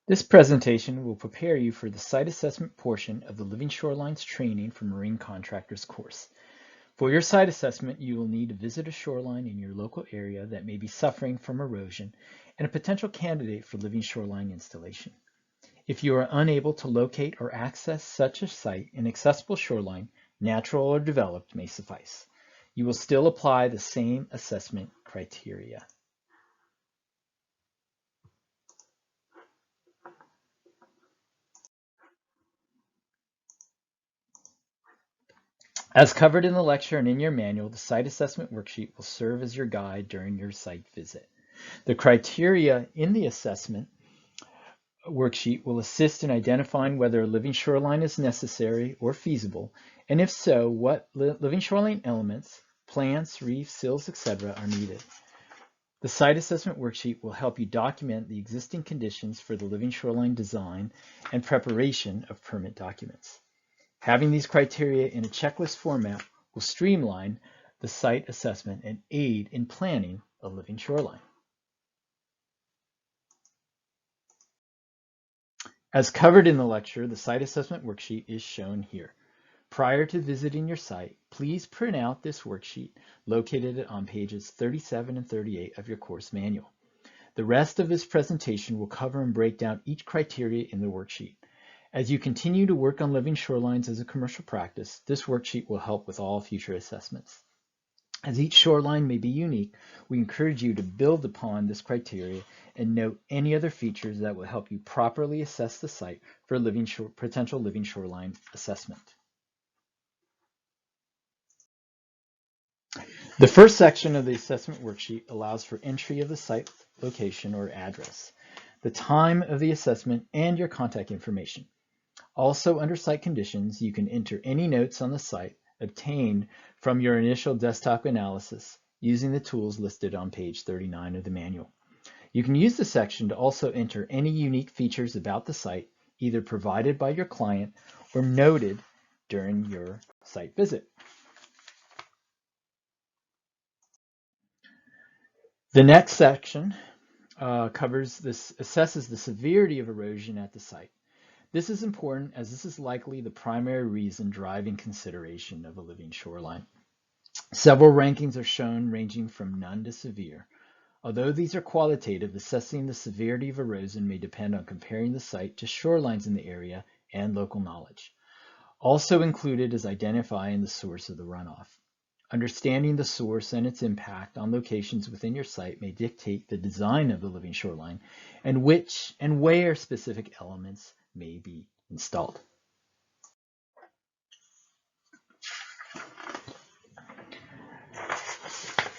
This presentation will prepare you for the site assessment portion of the Living Shorelines Training for Marine Contractors course. For your site assessment, you will need to visit a shoreline in your local area that may be suffering from erosion and a potential candidate for living shoreline installation. If you are unable to locate or access such a site, an accessible shoreline, natural or developed, may suffice. You will still apply the same assessment criteria. As covered in the lecture and in your manual, the site assessment worksheet will serve as your guide during your site visit. The criteria in the assessment worksheet will assist in identifying whether a living shoreline is necessary or feasible, and if so, what living shoreline elements, plants, reefs, sills, etc. are needed. The site assessment worksheet will help you document the existing conditions for the living shoreline design and preparation of permit documents. Having these criteria in a checklist format will streamline the site assessment and aid in planning a living shoreline. As covered in the lecture, the site assessment worksheet is shown here. Prior to visiting your site, please print out this worksheet located on pages 37 and 38 of your course manual. The rest of this presentation will cover and break down each criteria in the worksheet. As you continue to work on living shorelines as a commercial practice, this worksheet will help with all future assessments. As each shoreline may be unique, we encourage you to build upon this criteria and note any other features that will help you properly assess the site for potential living shoreline assessment. The first section of the assessment worksheet allows for entry of the site location or address, the time of the assessment, and your contact information. Also, under site conditions, you can enter any notes on the site obtained from your initial desktop analysis using the tools listed on page 39 of the manual. You can use the section to also enter any unique features about the site, either provided by your client or noted during your site visit. The next section assesses the severity of erosion at the site. This is important as this is likely the primary reason driving consideration of a living shoreline. Several rankings are shown ranging from none to severe. Although these are qualitative, assessing the severity of erosion may depend on comparing the site to shorelines in the area and local knowledge. Also included is identifying the source of the runoff. Understanding the source and its impact on locations within your site may dictate the design of the living shoreline and which and where specific elements may be installed.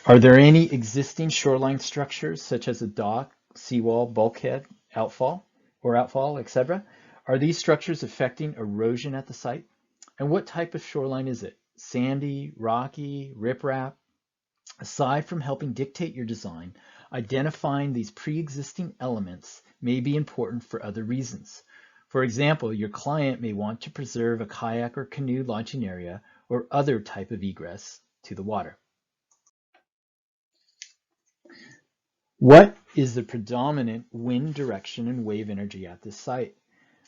Are there any existing shoreline structures such as a dock, seawall, bulkhead, outfall, etc.? Are these structures affecting erosion at the site? And what type of shoreline is it? Sandy, rocky, riprap? Aside from helping dictate your design, identifying these pre-existing elements may be important for other reasons. For example, your client may want to preserve a kayak or canoe launching area or other type of egress to the water. What is the predominant wind direction and wave energy at this site?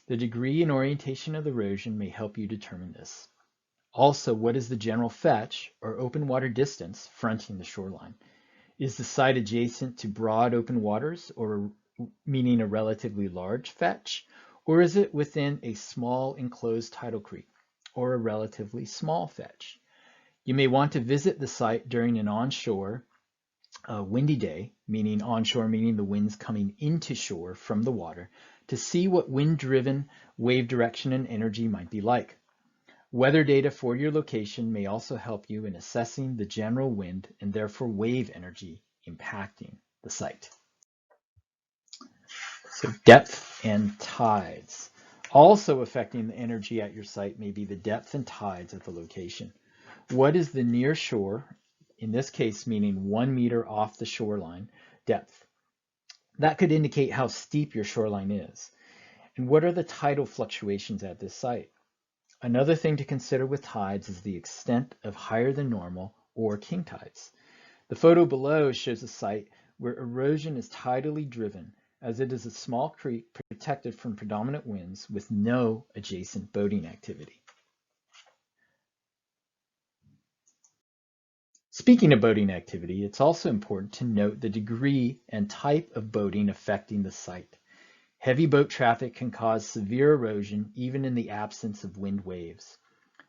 The degree and orientation of the erosion may help you determine this. Also, what is the general fetch or open water distance fronting the shoreline? Is the site adjacent to broad open waters, or meaning a relatively large fetch, or is it within a small enclosed tidal creek, or a relatively small fetch? You may want to visit the site during an onshore windy day, meaning onshore, meaning the winds coming into shore from the water, to see what wind-driven wave direction and energy might be like. Weather data for your location may also help you in assessing the general wind and therefore wave energy impacting the site. So depth and tides. Also affecting the energy at your site may be the depth and tides at the location. What is the near shore, in this case meaning 1 meter off the shoreline, depth? That could indicate how steep your shoreline is. And what are the tidal fluctuations at this site? Another thing to consider with tides is the extent of higher than normal or king tides. The photo below shows a site where erosion is tidally driven, as it is a small creek protected from predominant winds with no adjacent boating activity. Speaking of boating activity, it's also important to note the degree and type of boating affecting the site. Heavy boat traffic can cause severe erosion even in the absence of wind waves.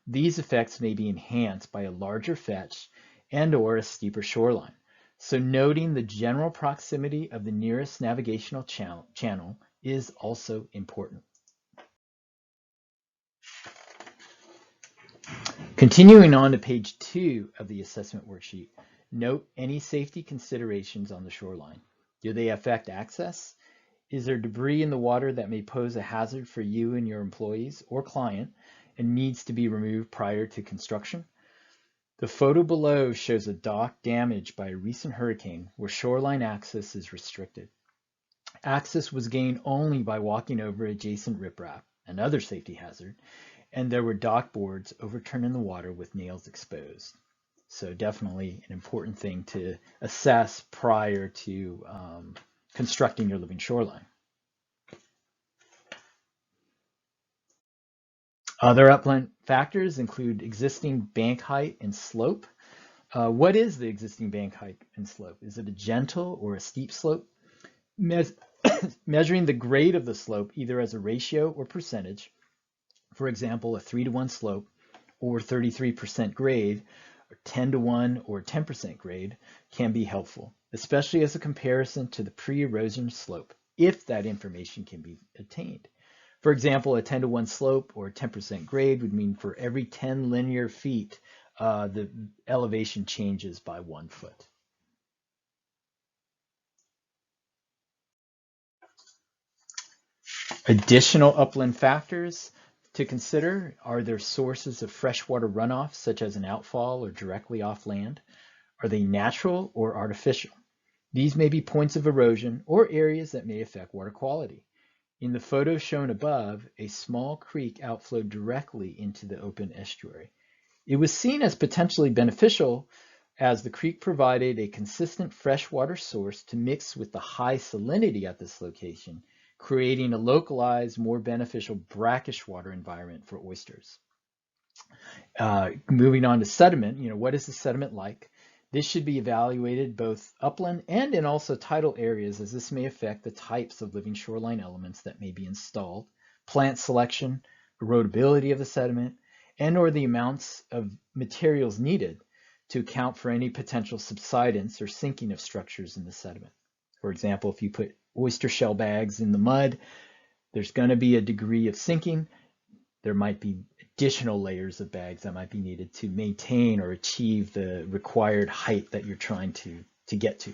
These effects may be enhanced by a larger fetch and/or a steeper shoreline. So noting the general proximity of the nearest navigational channel is also important. Continuing on to page 2 of the assessment worksheet, note any safety considerations on the shoreline. Do they affect access? Is there debris in the water that may pose a hazard for you and your employees or client and needs to be removed prior to construction? The photo below shows a dock damaged by a recent hurricane where shoreline access is restricted. Access was gained only by walking over adjacent riprap, another safety hazard, and there were dock boards overturned in the water with nails exposed. So definitely an important thing to assess prior to constructing your living shoreline. Other upland factors include existing bank height and slope. What is the existing bank height and slope? Is it a gentle or a steep slope? Measuring the grade of the slope either as a ratio or percentage, for example, a 3-to-1 slope or 33% grade, or 10-to-1 or 10% grade can be helpful, especially as a comparison to the pre-erosion slope, if that information can be obtained. For example, a 10-to-1 slope or 10% grade would mean for every 10 linear feet, the elevation changes by 1 foot. Additional upland factors to consider: are there sources of freshwater runoff, such as an outfall or directly off land? Are they natural or artificial? These may be points of erosion or areas that may affect water quality. In the photo shown above, a small creek outflowed directly into the open estuary. It was seen as potentially beneficial as the creek provided a consistent freshwater source to mix with the high salinity at this location, creating a localized, more beneficial brackish water environment for oysters. Moving on to sediment, what is the sediment like? This should be evaluated both upland and in also tidal areas, as this may affect the types of living shoreline elements that may be installed, plant selection, erodibility of the sediment, and/or the amounts of materials needed to account for any potential subsidence or sinking of structures in the sediment. For example, if you put oyster shell bags in the mud, there's going to be a degree of sinking. There might be additional layers of bags that might be needed to maintain or achieve the required height that you're trying to get to.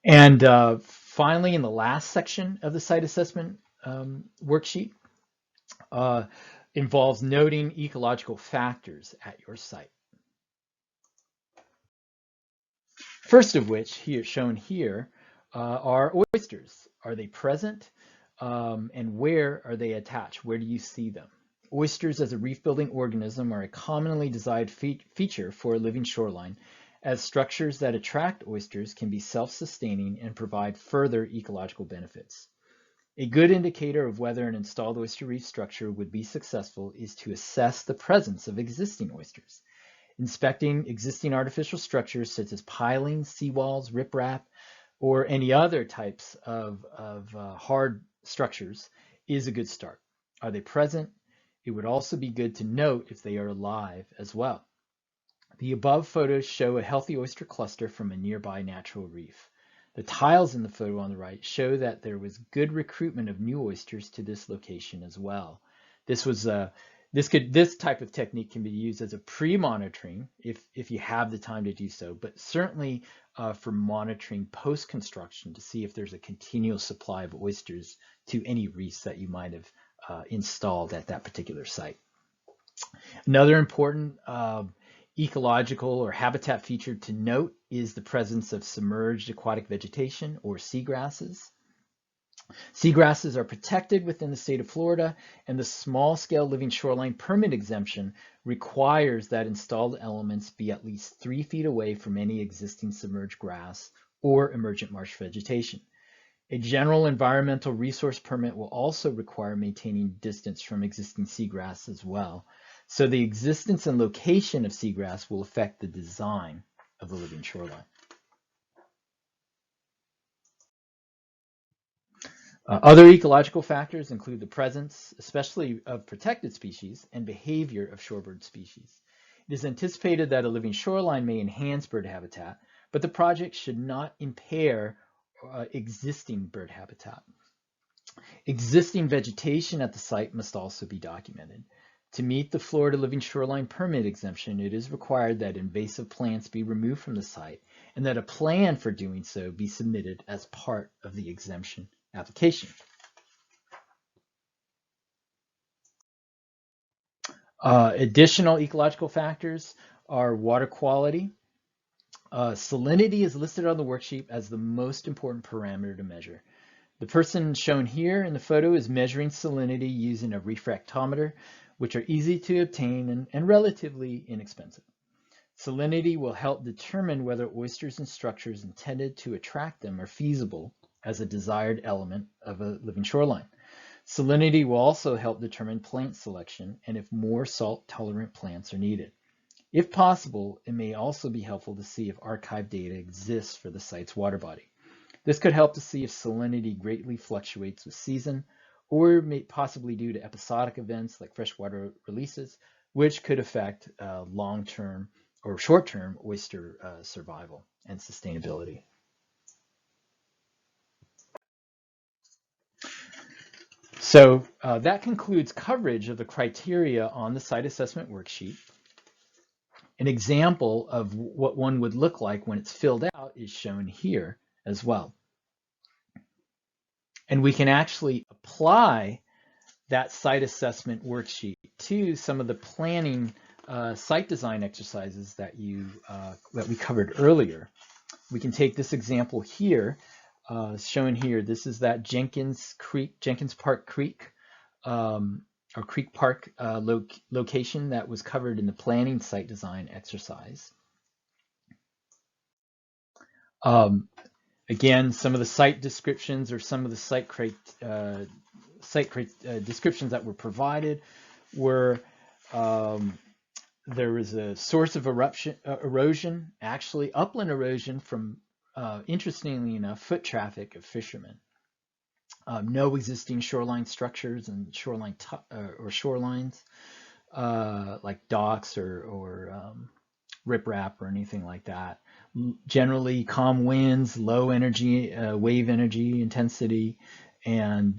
And finally, in the last section of the site assessment worksheet, involves noting ecological factors at your site. First of which, shown here, are oysters. Are they present? And where are they attached? Where do you see them? Oysters as a reef-building organism are a commonly desired feature for a living shoreline, as structures that attract oysters can be self-sustaining and provide further ecological benefits. A good indicator of whether an installed oyster reef structure would be successful is to assess the presence of existing oysters. Inspecting existing artificial structures such as pilings, seawalls, riprap, or any other types of hard structures is a good start. Are they present? It would also be good to note if they are alive as well. The above photos show a healthy oyster cluster from a nearby natural reef. The tiles in the photo on the right show that there was good recruitment of new oysters to this location as well. This type of technique can be used as a pre-monitoring if you have the time to do so, but certainly for monitoring post-construction to see if there's a continual supply of oysters to any reefs that you might have installed at that particular site. Another important ecological or habitat feature to note is the presence of submerged aquatic vegetation or seagrasses. Seagrasses are protected within the state of Florida, and the small-scale living shoreline permit exemption requires that installed elements be at least 3 feet away from any existing submerged grass or emergent marsh vegetation. A general environmental resource permit will also require maintaining distance from existing seagrass as well. So the existence and location of seagrass will affect the design of the living shoreline. Other ecological factors include the presence, especially of protected species, and behavior of shorebird species. It is anticipated that a living shoreline may enhance bird habitat, but the project should not impair existing bird habitat. Existing vegetation at the site must also be documented. To meet the Florida Living Shoreline Permit exemption, it is required that invasive plants be removed from the site and that a plan for doing so be submitted as part of the exemption application. Additional ecological factors are water quality. Salinity is listed on the worksheet as the most important parameter to measure. The person shown here in the photo is measuring salinity using a refractometer, which are easy to obtain and relatively inexpensive. Salinity will help determine whether oysters and structures intended to attract them are feasible as a desired element of a living shoreline. Salinity will also help determine plant selection and if more salt-tolerant plants are needed. If possible, it may also be helpful to see if archive data exists for the site's water body. This could help to see if salinity greatly fluctuates with season or may possibly due to episodic events like freshwater releases, which could affect long-term or short-term oyster survival and sustainability. So that concludes coverage of the criteria on the site assessment worksheet. An example of what one would look like when it's filled out is shown here as well. And we can actually apply that site assessment worksheet to some of the planning site design exercises that we covered earlier. We can take this example here, shown here. This is that Jenkins Park Creek, or Creek Park location that was covered in the planning site design exercise. Again, some of the site descriptions or some of the site descriptions that were provided were there was a source of erosion, actually upland erosion from, interestingly enough, foot traffic of fishermen. No existing shoreline structures and shoreline or shorelines like docks or riprap or anything like that. Generally calm winds, low energy, wave energy intensity, and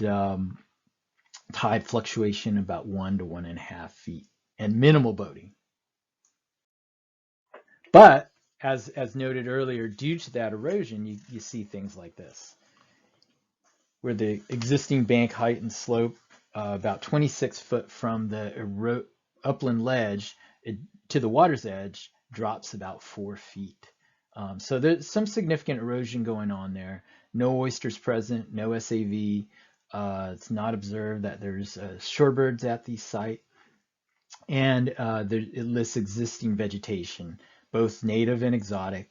tide fluctuation about 1 to 1.5 feet, and minimal boating. But as noted earlier, due to that erosion, you see things like this, where the existing bank height and slope about 26 foot from the upland ledge to the water's edge drops about 4 feet. So there's some significant erosion going on there. No oysters present, no SAV. It's not observed that there's shorebirds at the site. And it lists existing vegetation, both native and exotic,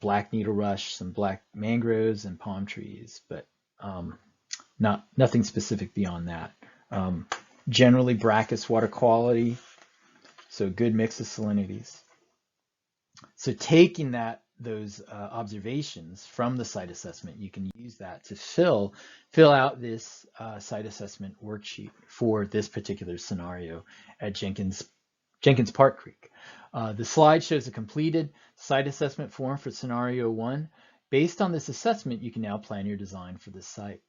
black needle rush, some black mangroves and palm trees, but nothing specific beyond that. Generally brackish water quality, so good mix of salinities. So taking those observations from the site assessment, you can use that to fill out this site assessment worksheet for this particular scenario at Jenkins Park Creek. The slide shows a completed site assessment form for scenario 1. Based on this assessment, you can now plan your design for this site.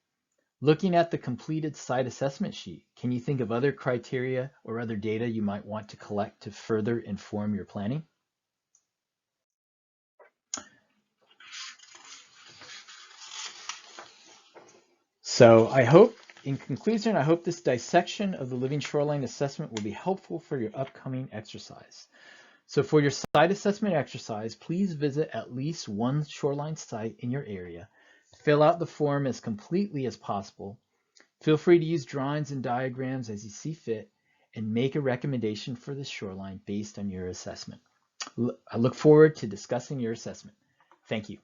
Looking at the completed site assessment sheet, can you think of other criteria or other data you might want to collect to further inform your planning? So in conclusion, I hope this dissection of the living shoreline assessment will be helpful for your upcoming exercise. So for your site assessment exercise, please visit at least one shoreline site in your area Fill out the form as completely as possible. Feel free to use drawings and diagrams as you see fit, and make a recommendation for the shoreline based on your assessment. I look forward to discussing your assessment. Thank you.